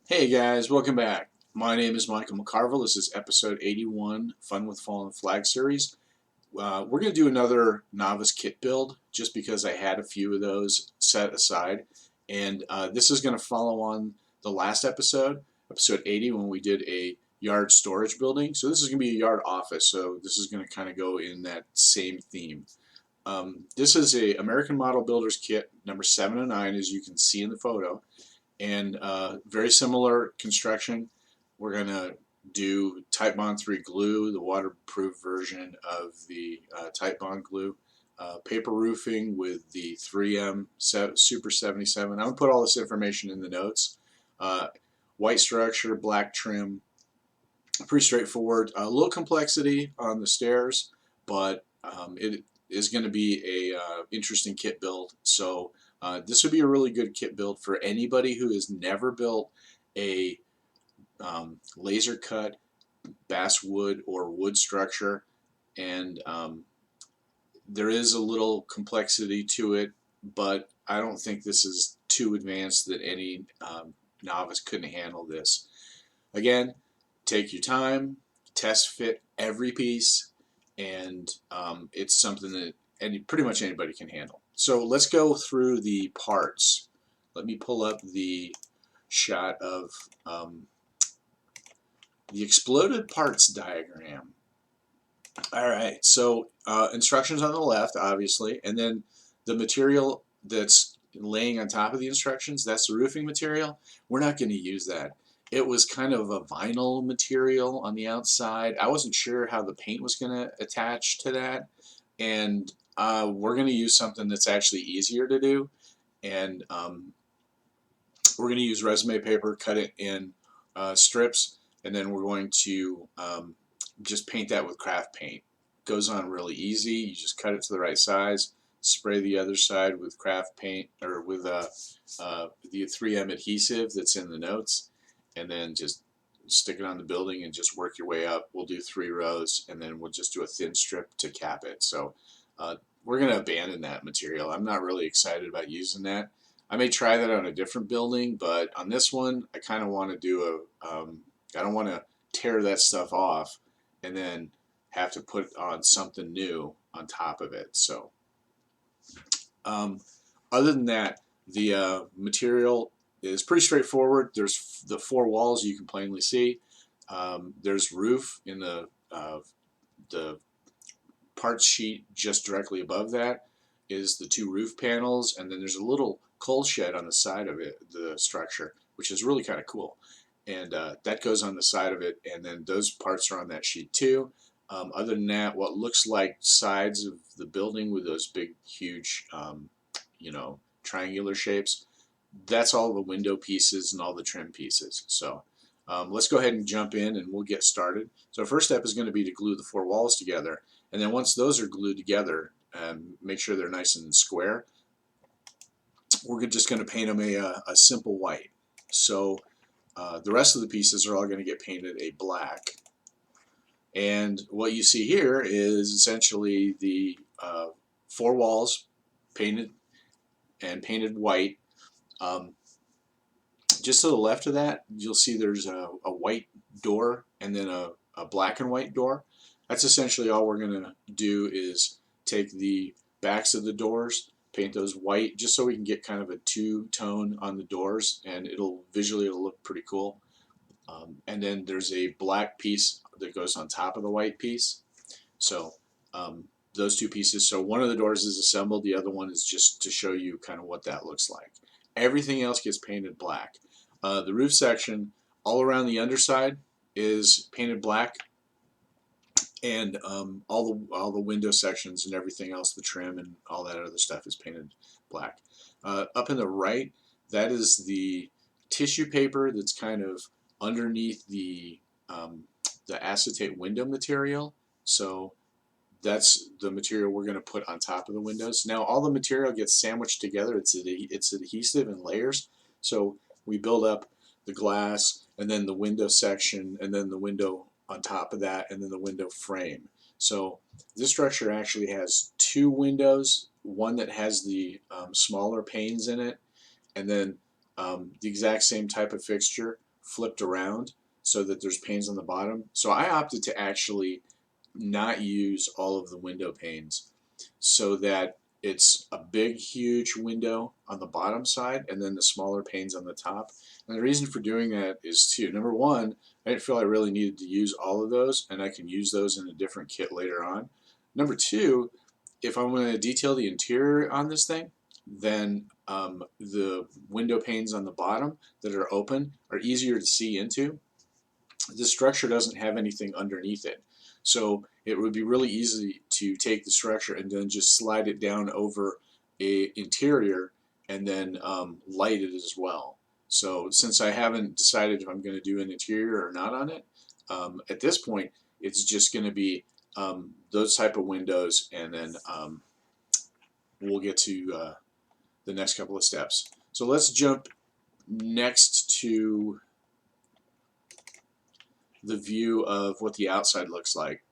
Hey guys, welcome back. My name is Michael McCarville. This is episode 81, Fun with Fallen Flag series. We're going to do another novice kit build just because I had a few of those set aside. And this is going to follow on the last episode, episode 80, when we did a yard storage building. So this is going to be a yard office, so this is going to kind of go in that same theme. This is a American Model Builders Kit number 709, as you can see in the photo, and very similar construction. We're going to do Titebond III glue, the waterproof version of the Titebond glue, paper roofing with the 3M Super 77. I'm going to put all this information in the notes. White structure, black trim, pretty straightforward. A little complexity on the stairs, but it is going to be a interesting kit build. So this would be a really good kit build for anybody who has never built a laser cut basswood or wood structure, and there is a little complexity to it, but I don't think this is too advanced that any novice couldn't handle this. Again, take your time, test fit every piece, and it's something that pretty much anybody can handle. So let's go through the parts. Let me pull up the shot of the exploded parts diagram. Alright, so instructions on the left, obviously, and then the material that's laying on top of the instructions, that's the roofing material. We're not going to use that. It was kind of a vinyl material on the outside. I wasn't sure how the paint was going to attach to that, and we're going to use something that's actually easier to do, and we're going to use resume paper, cut it in strips, and then we're going to just paint that with craft paint. Goes on really easy. You just cut it to the right size, spray the other side with craft paint or with the 3M adhesive that's in the notes, and then just stick it on the building and just work your way up. We'll do 3 rows, and then we'll just do a thin strip to cap it. So we're going to abandon that material. I'm not really excited about using that. I may try that on a different building, but on this one, I kind of want to do I don't want to tear that stuff off and then have to put on something new on top of it. So other than that, the material is pretty straightforward. There's the 4 walls you can plainly see. There's roof in the parts sheet. Just directly above that is the 2 roof panels, and then there's a little coal shed on the side of it, the structure, which is really kind of cool. And that goes on the side of it, and then those parts are on that sheet too. Other than that, what looks like sides of the building with those big, huge, triangular shapes, that's all the window pieces and all the trim pieces. So let's go ahead and jump in and we'll get started. So first step is going to be to glue the 4 walls together, and then once those are glued together, make sure they're nice and square, we're just going to paint them a simple white. So the rest of the pieces are all going to get painted a black. And what you see here is essentially the 4 walls painted white. Just to the left of that, you'll see there's a white door and then a black and white door. That's essentially all we're going to do, is take the backs of the doors, paint those white, just so we can get kind of a 2-tone on the doors, and it'll look pretty cool. And then there's a black piece that goes on top of the white piece. So those 2 pieces. So one of the doors is assembled, the other one is just to show you kind of what that looks like. Everything else gets painted black. The roof section all around the underside is painted black, and all the window sections and everything else, the trim and all that other stuff, is painted black. Up in the right, that is the tissue paper that's kind of underneath the acetate window material. So that's the material we're going to put on top of the windows. Now all the material gets sandwiched together. It's adhesive in layers. So we build up the glass, and then the window section, and then the window on top of that, and then the window frame. So this structure actually has 2 windows, one that has the smaller panes in it, and then the exact same type of fixture flipped around so that there's panes on the bottom. So I opted to actually not use all of the window panes so that it's a big, huge window on the bottom side and then the smaller panes on the top. And the reason for doing that is two. Number one, I didn't feel I really needed to use all of those, and I can use those in a different kit later on. Number two, if I'm going to detail the interior on this thing, then the window panes on the bottom that are open are easier to see into. The structure doesn't have anything underneath it. So it would be really easy to take the structure and then just slide it down over a interior and then light it as well. So since I haven't decided if I'm going to do an interior or not on it, at this point it's just going to be those type of windows, and then we'll get to the next couple of steps. So let's jump next to the view of what the outside looks like.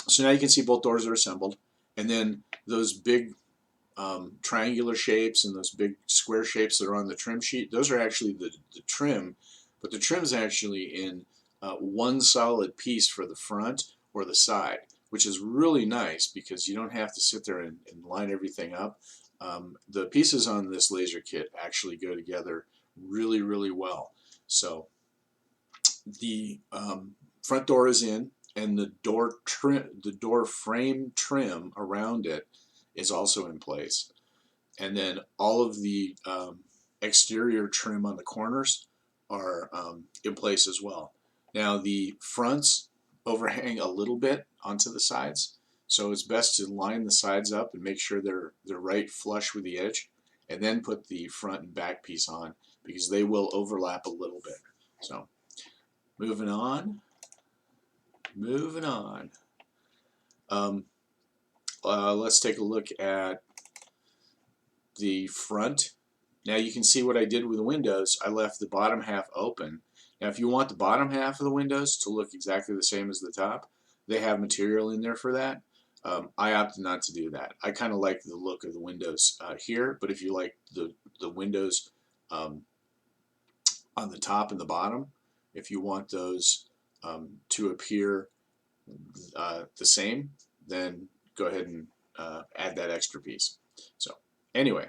So now you can see both doors are assembled, and then those big triangular shapes and those big square shapes that are on the trim sheet, those are actually the trim, but the trim is actually in one solid piece for the front or the side, which is really nice because you don't have to sit there and line everything up. The pieces on this Laserkit actually go together really, really well. So the front door is in, and the door frame trim around it is also in place, and then all of the exterior trim on the corners are in place as well. Now the fronts overhang a little bit onto the sides, so it's best to line the sides up and make sure they're right flush with the edge, and then put the front and back piece on, because they will overlap a little bit. So moving on. Let's take a look at the front. Now you can see what I did with the windows. I left the bottom half open. Now if you want the bottom half of the windows to look exactly the same as the top, they have material in there for that. I opted not to do that. I kind of like the look of the windows here, but if you like the windows on the top and the bottom, if you want those to appear the same, then go ahead and add that extra piece. So anyway,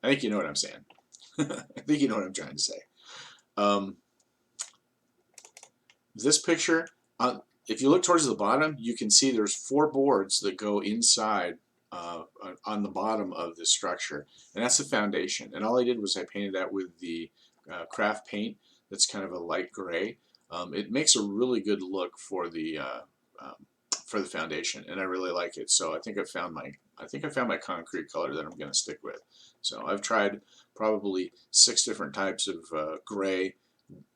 I think you know what I'm saying. I think you know what I'm trying to say. This picture, if you look towards the bottom, you can see there's 4 boards that go inside on the bottom of this structure, and that's the foundation. And all I did was I painted that with the craft paint that's kind of a light gray. It makes a really good look for the foundation, and I really like it. So I think I found my concrete color that I'm going to stick with. So I've tried probably 6 different types of gray,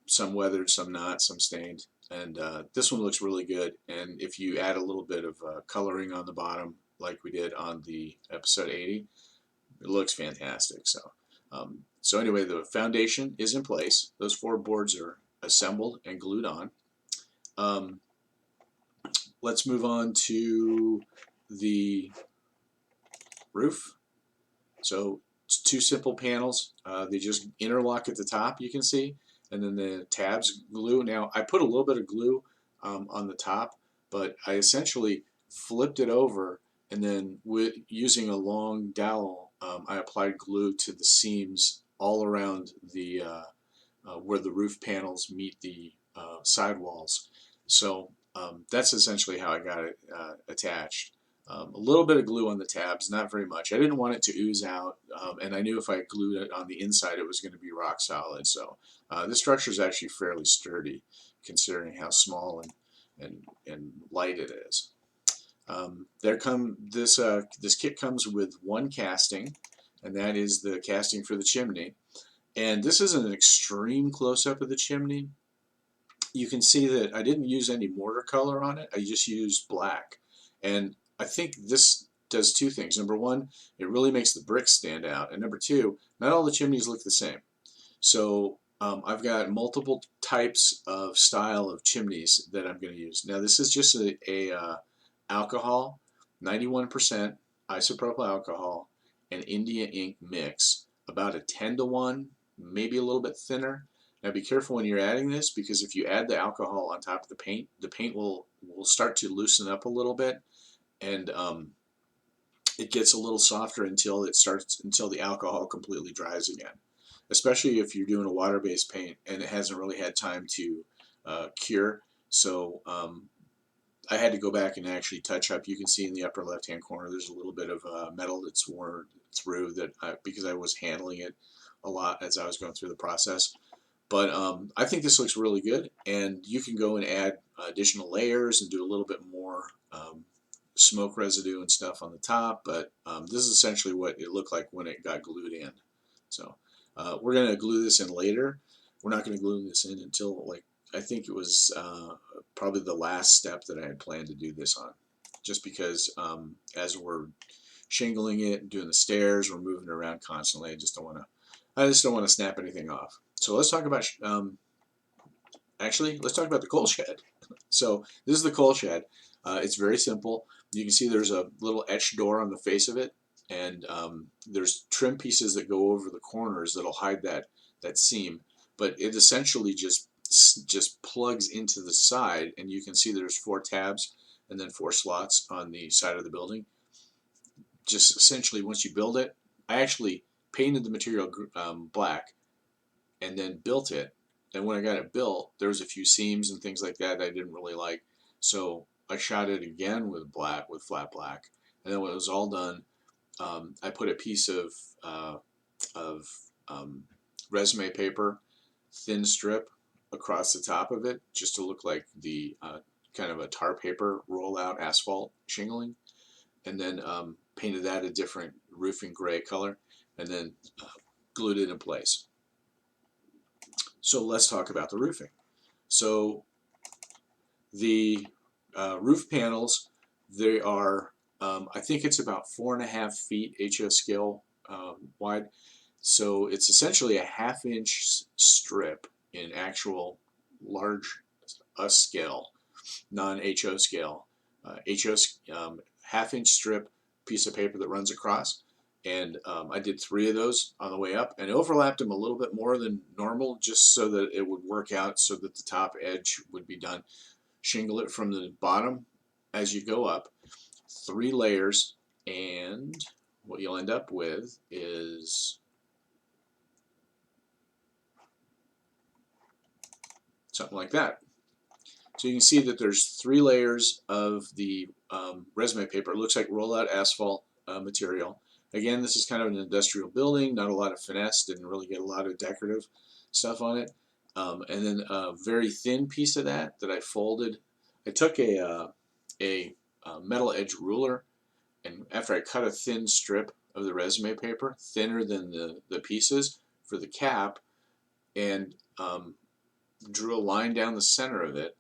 some weathered, some not, some stained, and this one looks really good. And if you add a little bit of coloring on the bottom like we did on the episode 80, it looks fantastic. So anyway, the foundation is in place. Those 4 boards are assembled and glued on. Let's move on to the roof. So it's 2 simple panels. They just interlock at the top, you can see, and then the tabs glue. Now I put a little bit of glue on the top, but I essentially flipped it over, and then using a long dowel, I applied glue to the seams all around the where the roof panels meet the sidewalls. So that's essentially how I got it attached. A little bit of glue on the tabs, not very much. I didn't want it to ooze out, and I knew if I glued it on the inside it was going to be rock solid. So this structure is actually fairly sturdy, considering how small and light it is. This kit comes with 1 casting, and that is the casting for the chimney. And this is an extreme close-up of the chimney. You can see that I didn't use any mortar color on it. I just used black. And I think this does 2 things. Number 1, it really makes the bricks stand out. And number 2, not all the chimneys look the same. So I've got multiple types of style of chimneys that I'm going to use. Now this is just a alcohol, 91% isopropyl alcohol, and India ink mix, about a 10-to-1, maybe a little bit thinner. Now be careful when you're adding this, because if you add the alcohol on top of the paint will start to loosen up a little bit, and it gets a little softer until the alcohol completely dries again. Especially if you're doing a water-based paint and it hasn't really had time to cure. So I had to go back and actually touch up. You can see in the upper left-hand corner there's a little bit of metal that's worn through because I was handling it a lot as I was going through the process. But I think this looks really good, and you can go and add additional layers and do a little bit more smoke residue and stuff on the top, but this is essentially what it looked like when it got glued in. So we're going to glue this in later. We're not going to glue this in until, like, I think it was probably the last step that I had planned to do this on, just because as we're shingling it and doing the stairs, we're moving around constantly. I just don't want to snap anything off. So let's talk about let's talk about the coal shed. So this is the coal shed. It's very simple. You can see there's a little etched door on the face of it, and there's trim pieces that go over the corners that'll hide that seam. But it essentially just plugs into the side, and you can see there's 4 tabs and then 4 slots on the side of the building. Just essentially, once you build it, I actually painted the material black and then built it. And when I got it built, there was a few seams and things like that I didn't really like. So I shot it again with flat black. And then when it was all done, I put a piece of resume paper, thin strip, across the top of it, just to look like the kind of a tar paper rollout asphalt shingling. And then painted that a different roofing gray color, and then glued it in place. So let's talk about the roofing. So the roof panels, they are, I think it's about 4.5 feet HO scale wide. So it's essentially a 1/2 inch strip in actual large US scale, non-HO scale. HO 1/2 inch strip piece of paper that runs across. And I did 3 of those on the way up, and overlapped them a little bit more than normal, just so that it would work out, so that the top edge would be done. Shingle it from the bottom as you go up, 3 layers, and what you'll end up with is something like that. So you can see that there's 3 layers of the resume paper. It looks like rollout asphalt material. Again, this is kind of an industrial building, not a lot of finesse, didn't really get a lot of decorative stuff on it. And then a very thin piece of that I folded. I took a metal edge ruler, and after I cut a thin strip of the resume paper, thinner than the pieces for the cap, and drew a line down the center of it,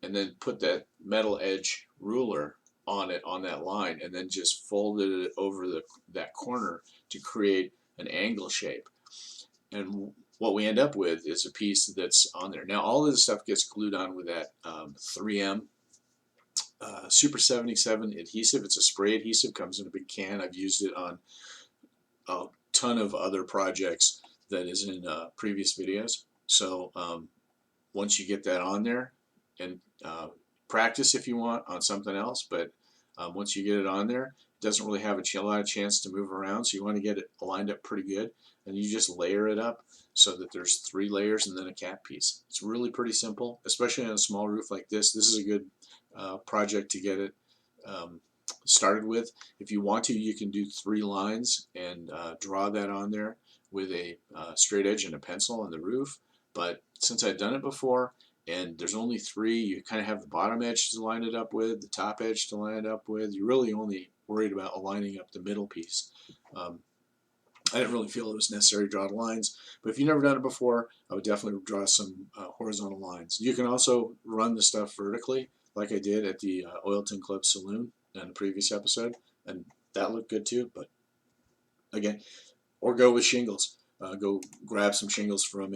and then put that metal edge ruler on it, on that line, and then just folded it over that corner to create an angle shape. And what we end up with is a piece that's on there. Now all of this stuff gets glued on with that 3M Super 77 adhesive. It's a spray adhesive, comes in a big can. I've used it on a ton of other projects that is in previous videos. So once you get that on there, and practice if you want on something else, but once you get it on there, it doesn't really have a lot of chance to move around, so you want to get it lined up pretty good, and you just layer it up so that there's 3 layers and then a cap piece. It's really pretty simple, especially on a small roof like this. This is a good project to get it started with. If you want to, you can do 3 lines and draw that on there with a straight edge and a pencil on the roof, but since I've done it before, and there's only 3, you kind of have the bottom edge to line it up with, the top edge to line it up with. You're really only worried about aligning up the middle piece. I didn't really feel it was necessary to draw the lines, but if you've never done it before, I would definitely draw some horizontal lines. You can also run the stuff vertically, like I did at the Oilton Club Saloon in the previous episode, and that looked good too. But again, or go with shingles. Go grab some shingles from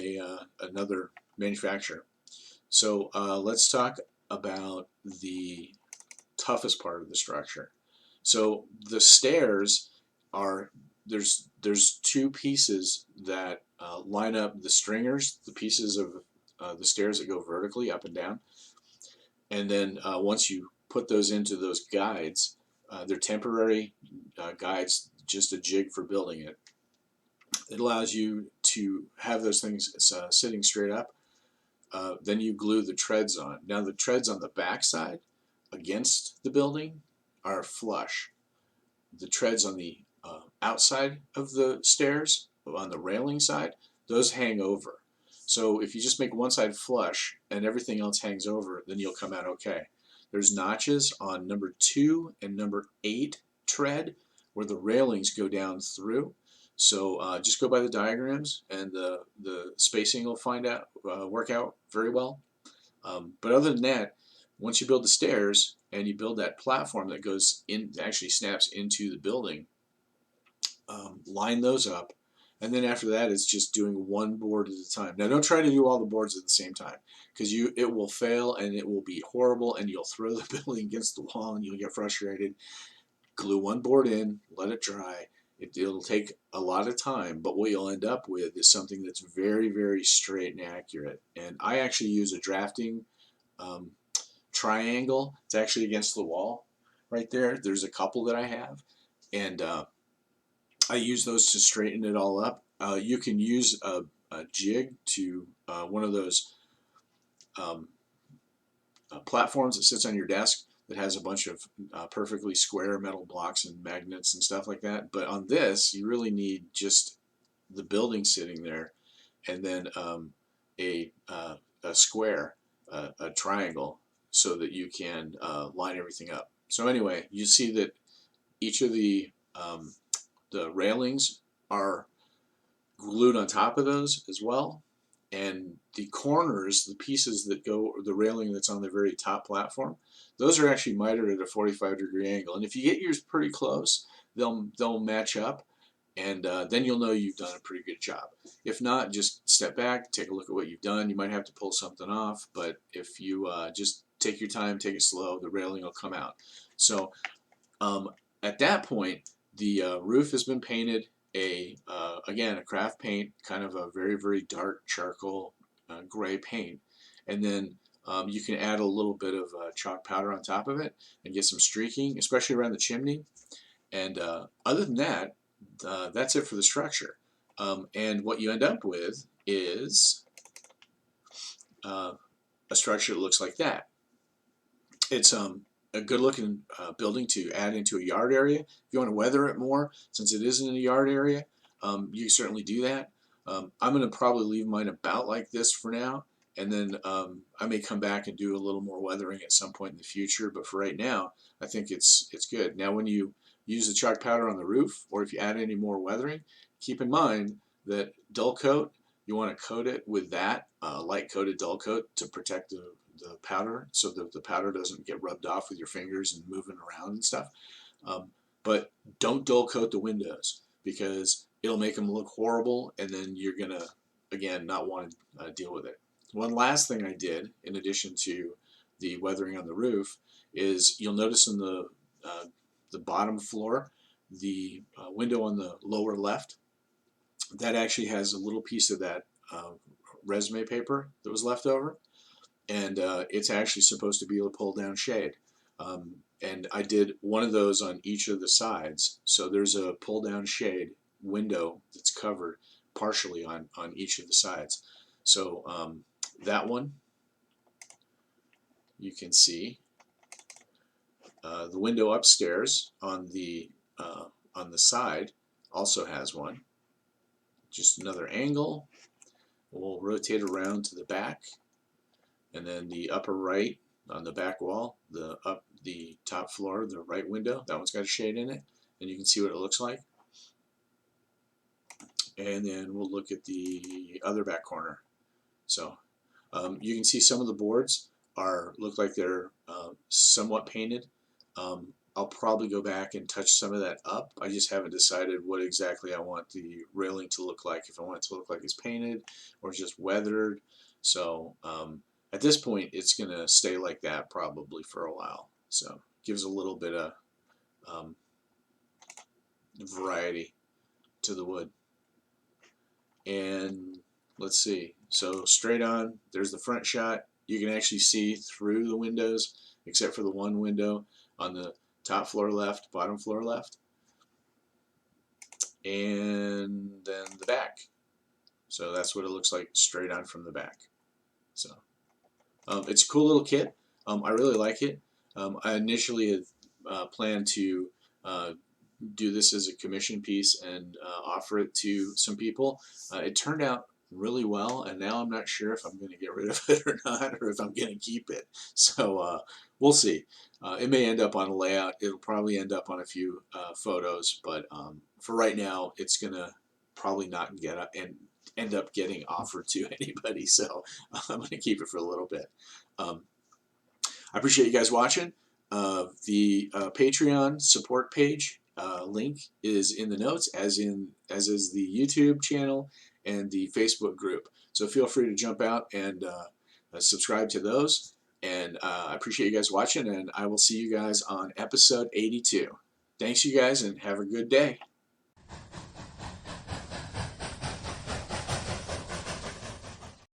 another manufacturer. So let's talk about the toughest part of the structure. So the stairs are, there's 2 pieces that line up the stringers, the pieces of the stairs that go vertically up and down. And then once you put those into those guides, they're temporary guides, just a jig for building it. It allows you to have those things sitting straight up. Then you glue the treads on. Now the treads on the back side against the building are flush. The treads on the outside of the stairs, on the railing side, those hang over. So if you just make one side flush and everything else hangs over, then you'll come out okay. There's notches on number 2 and number 8 tread where the railings go down through. So just go by the diagrams, and the spacing will work out very well. But other than that, once you build the stairs and you build that platform that goes in, actually snaps into the building, line those up, and then after that it's just doing one board at a time. Now don't try to do all the boards at the same time, because it will fail and it will be horrible, and you'll throw the building against the wall and you'll get frustrated. Glue one board in, let it dry. It'll take a lot of time, but what you'll end up with is something that's very, very straight and accurate. And I actually use a drafting triangle. It's actually against the wall right there. There's a couple that I have, and I use those to straighten it all up. You can use a jig to one of those platforms that sits on your desk that has a bunch of perfectly square metal blocks and magnets and stuff like that. But on this, you really need just the building sitting there, and then a square, a triangle, so that you can line everything up. So anyway, you see that each of the railings are glued on top of those as well. And the corners, the pieces that go, the railing that's on the very top platform, those are actually mitered at a 45-degree angle. And if you get yours pretty close, they'll match up, and then you'll know you've done a pretty good job. If not, just step back, take a look at what you've done. You might have to pull something off, but if you just take your time, take it slow, the railing will come out. So at that point, the roof has been painted again, a craft paint, kind of a very, very dark charcoal gray paint. And then you can add a little bit of chalk powder on top of it and get some streaking, especially around the chimney. And other than that, that's it for the structure. And what you end up with is a structure that looks like that. It's a good looking building to add into a yard area. If you want to weather it more, since it isn't in a yard area, you certainly do that. I'm going to probably leave mine about like this for now, and then I may come back and do a little more weathering at some point in the future, but for right now, I think it's good. Now when you use the chalk powder on the roof, or if you add any more weathering, keep in mind that dull coat, you want to coat it with that light coated dull coat to protect the powder, so that the powder doesn't get rubbed off with your fingers and moving around and stuff. But don't dull coat the windows, because it'll make them look horrible, and then you're gonna, again, not want to deal with it. One last thing I did, in addition to the weathering on the roof, is you'll notice in the bottom floor, the window on the lower left, that actually has a little piece of that resume paper that was left over, and it's actually supposed to be a pull down shade. And I did one of those on each of the sides, so there's a pull down shade window that's covered partially on each of the sides. So that one, you can see the window upstairs on the side also has one. Just another angle. We'll rotate around to the back, and then the upper right on the back wall, the top floor, the right window, that one's got a shade in it, and you can see what it looks like. And then we'll look at the other back corner. So you can see some of the boards look like they're somewhat painted. I'll probably go back and touch some of that up. I just haven't decided what exactly I want the railing to look like, if I want it to look like it's painted or just weathered. So at this point, it's going to stay like that probably for a while. So gives a little bit of variety to the wood. and let's see. So straight on, there's the front shot. You can actually see through the windows, except for the one window on the top floor left, bottom floor left. And then the back. So that's what it looks like straight on from the back. So it's a cool little kit. I really like it. I initially had planned to do this as a commission piece and offer it to some people. It turned out really well, and now I'm not sure if I'm going to get rid of it or not, or if I'm going to keep it. So we'll see. It may end up on a layout. It'll probably end up on a few photos, but for right now, it's going to probably not get up and end up getting offered to anybody. So I'm going to keep it for a little bit. I appreciate you guys watching. The Patreon support page link is in the notes, as is the YouTube channel and the Facebook group. So feel free to jump out and subscribe to those. And I appreciate you guys watching, and I will see you guys on episode 82. Thanks, you guys, and have a good day.